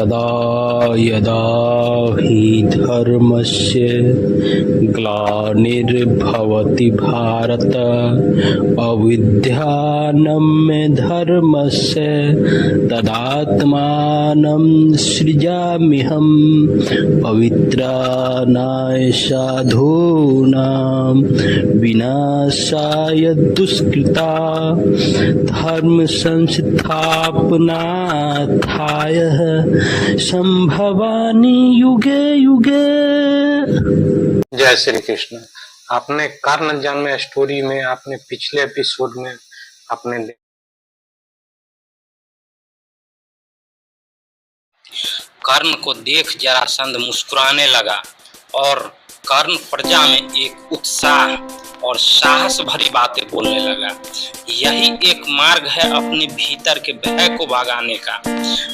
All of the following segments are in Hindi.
तदा यदा हि धर्मस्य ग्लानिर्भवति भारत अविद्यानां धर्मस्य तदात्मानं सृजाम्यहं पवित्राणाय साधूनां विनाशाय दुष्कृता धर्म संस्थापनार्थाय संभवामि युगे युगे। जय श्री कृष्ण। आपने कर्ण जन्म स्टोरी में, आपने पिछले एपिसोड में आपने कर्ण को देख जरासंध मुस्कुराने लगा और कर्ण प्रजा में एक उत्साह और साहस भरी बातें बोलने लगा। यही एक मार्ग है अपने भीतर के भय को भगाने का,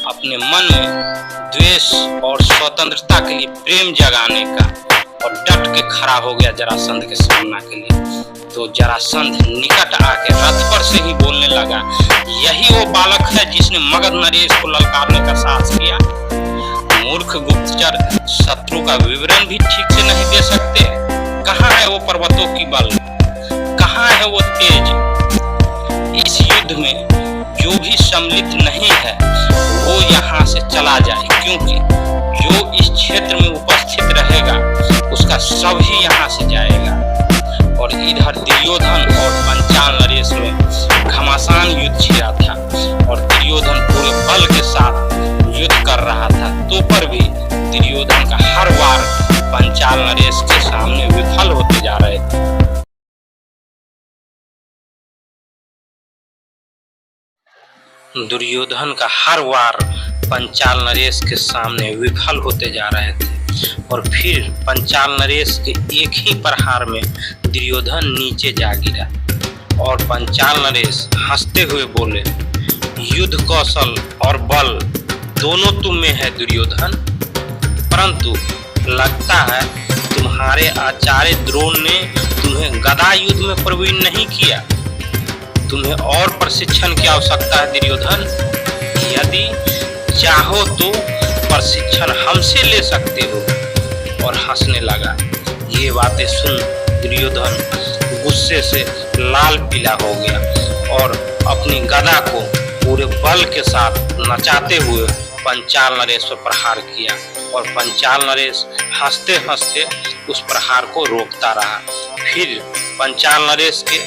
अपने मन में द्वेष और स्वतंत्रता के लिए प्रेम जगाने का। और डट के खड़ा हो गया जरासंध के सामना के लिए। तो जरासंध निकट आके रथ पर से ही बोलने लगा, यही वो बालक है जिसने मगध नरेश को ललकारने का साहस किया। मूर्ख गुप्तचर शत्रु का विवरण भी ठीक से नहीं दे सकते। कहाँ है वो पर्वतों की बल, कहाँ है वो तेज। इस युद्ध में जो भी सम्मिलित नहीं है वो यहाँ से चला जाए, क्योंकि जो इस क्षेत्र में उपस्थित रहेगा उसका सब ही यहाँ से जाएगा। और इधर दुर्योधन और पंचाल नरेश में घमासान युद्ध छिड़ा था और दुर्योधन पूरे बल के साथ युद्ध कर रहा था। तो पर भी दुर्योधन का हर वार पंचाल नरेश के सामने विफल होते जा रहे थे। दुर्योधन का हर वार पंचाल नरेश के सामने विफल होते जा रहे थे। और फिर पंचाल नरेश के एक ही प्रहार में दुर्योधन नीचे जा गिरा। और पंचाल नरेश हंसते हुए बोले, युद्ध कौशल और बल दोनों तुम में है दुर्योधन, परंतु लगता है तुम्हारे आचार्य द्रोण ने तुम्हें गदा युद्ध में प्रवीण नहीं किया। तुम्हें और प्रशिक्षण की आवश्यकता है दुर्योधन। यदि चाहो तो प्रशिक्षण हमसे ले सकते हो। और हंसने लगा। ये बातें सुन दुर्योधन गुस्से से लाल पीला हो गया और अपनी गदा को पूरे बल के साथ नचाते हुए पंचाल नरेश पर प्रहार किया। और पंचाल नरेश हंसते हंसते उस प्रहार को रोकता रहा। फिर पंचाल नरेश के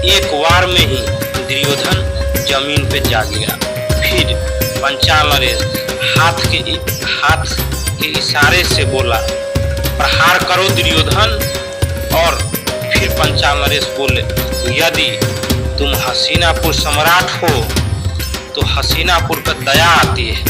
एक वार में ही दुर्योधन जमीन पे जा गिरा। फिर पंचाल नरेश हाथ के इशारे से बोला, प्रहार करो दुर्योधन। और फिर पंचाल नरेश बोले, यदि तुम हस्तिनापुर सम्राट हो तो हस्तिनापुर पर दया आती है,